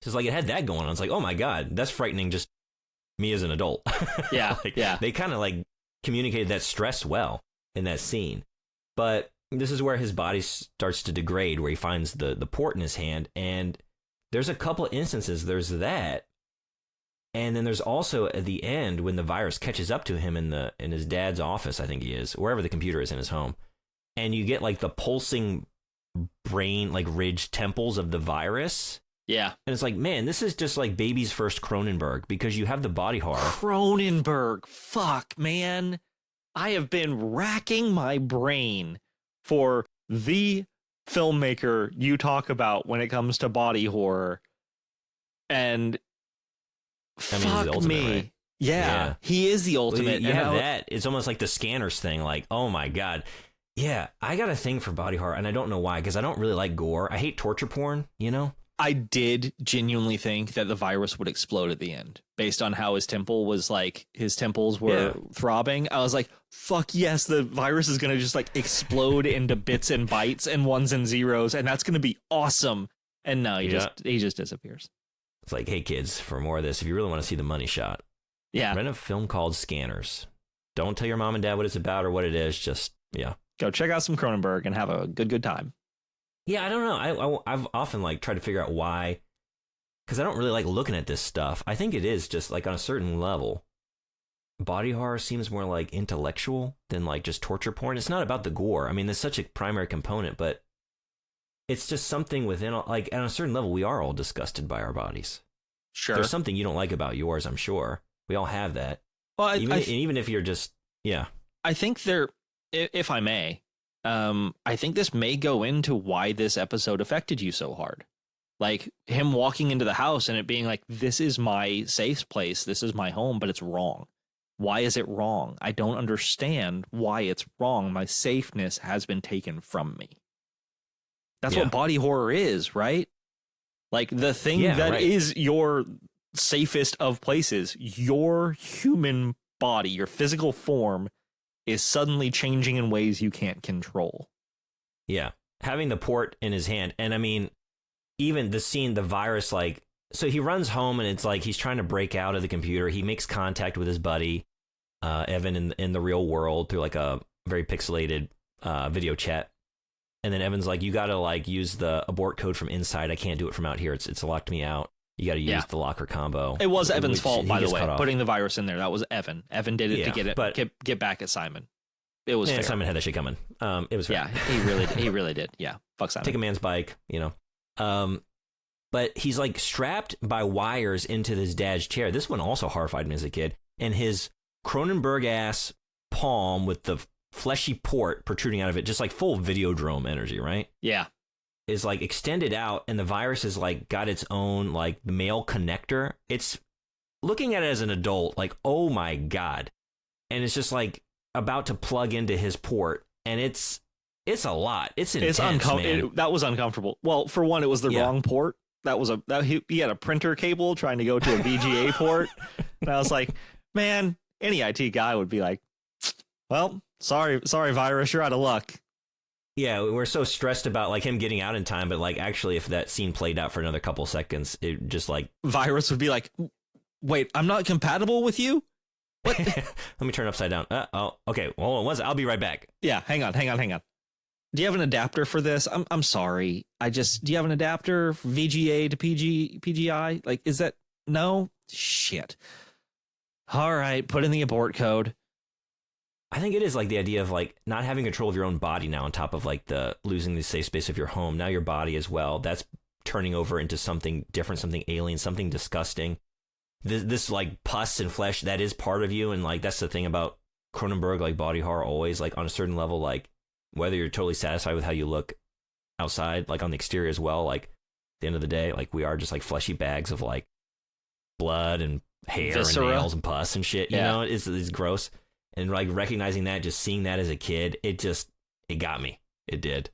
Because like it had that going on. It's like, oh my God, that's frightening. Just me as an adult. Yeah, like, yeah. They kind of like communicated that stress well in that scene. But this is where his body starts to degrade, where he finds the port in his hand. And there's a couple of instances. There's that. And then there's also at the end when the virus catches up to him in his dad's office, I think he is, wherever the computer is in his home. And you get like the pulsing brain, like ridged temples of the virus. Yeah. And it's like, man, this is just like baby's first Cronenberg, because you have the body horror. Cronenberg. Fuck, man. I have been racking my brain for the filmmaker you talk about when it comes to body horror. And I mean, he's the ultimate, me. right? Yeah, he is the ultimate. You have that. It's almost like the Scanners thing. Like, oh my God. Yeah, I got a thing for body horror, and I don't know why, because I don't really like gore. I hate torture porn, you know? I did genuinely think that the virus would explode at the end based on how his temple was like, his temples were throbbing. I was like, fuck yes, the virus is going to just like explode into bits and bytes and ones and zeros. And that's going to be awesome. And no, he just disappears. It's like, hey kids, for more of this, if you really want to see the money shot, rent a film called Scanners. Don't tell your mom and dad what it's about or what it is. Just, go check out some Cronenberg and have a good time. Yeah, I don't know. I've often like tried to figure out why, because I don't really like looking at this stuff. I think it is just like on a certain level, body horror seems more like intellectual than like just torture porn. It's not about the gore. I mean, there's such a primary component, but it's just something within, like on a certain level, we are all disgusted by our bodies. Sure. There's something you don't like about yours, I'm sure. We all have that. Well, even if you're just, I think if I may, I think this may go into why this episode affected you so hard. Like him walking into the house and it being like, this is my safe place. This is my home, but it's wrong. Why is it wrong? I don't understand why it's wrong. My safeness has been taken from me. That's what body horror is, right? Like the thing is your safest of places, your human body, your physical form is suddenly changing in ways you can't control. Yeah. Having the port in his hand. And I mean, even the scene, the virus, like, so he runs home and it's like he's trying to break out of the computer. He makes contact with his buddy, Evan, in the real world through like a very pixelated video chat. And then Evan's like, you got to like use the abort code from inside. I can't do it from out here. It's locked me out. You got to use the locker combo. It was Evan's fault, by the way, putting the virus in there. That was Evan. Evan did it to get back at Simon. It was fair. Simon had that shit coming. It was fair. Yeah, he really did. Yeah, fuck Simon. Take a man's bike, But he's like strapped by wires into his dad's chair. This one also horrified me as a kid. And his Cronenberg-ass palm with the fleshy port protruding out of it, just like full Videodrome energy, right? Yeah. Is like extended out, and the virus is like got its own like male connector. It's looking at it as an adult, like, oh my God. And it's just like about to plug into his port, and it's a lot. It's intense, man. That was uncomfortable. Well, for one, it was the wrong port. He had a printer cable trying to go to a VGA port. And I was like, man, any IT guy would be like, well, sorry, virus, you're out of luck. Yeah, we're so stressed about like him getting out in time, but like actually if that scene played out for another couple seconds, it just like virus would be like, wait, I'm not compatible with you? What? Let me turn it upside down. Okay, hold on, I'll be right back. Yeah, hang on. Do you have an adapter for this? I'm sorry. Do you have an adapter VGA to PGI? Like, is that no? Shit. All right, put in the abort code. I think it is like the idea of like not having control of your own body now on top of like the losing the safe space of your home. Now your body as well. That's turning over into something different, something alien, something disgusting. This like pus and flesh, that is part of you. And like, that's the thing about Cronenberg, like body horror always like on a certain level, like whether you're totally satisfied with how you look outside, like on the exterior as well, like at the end of the day, like we are just like fleshy bags of like blood and hair viscera and nails and pus and shit, you know, it's gross. And like recognizing that, just seeing that as a kid, it got me. It did.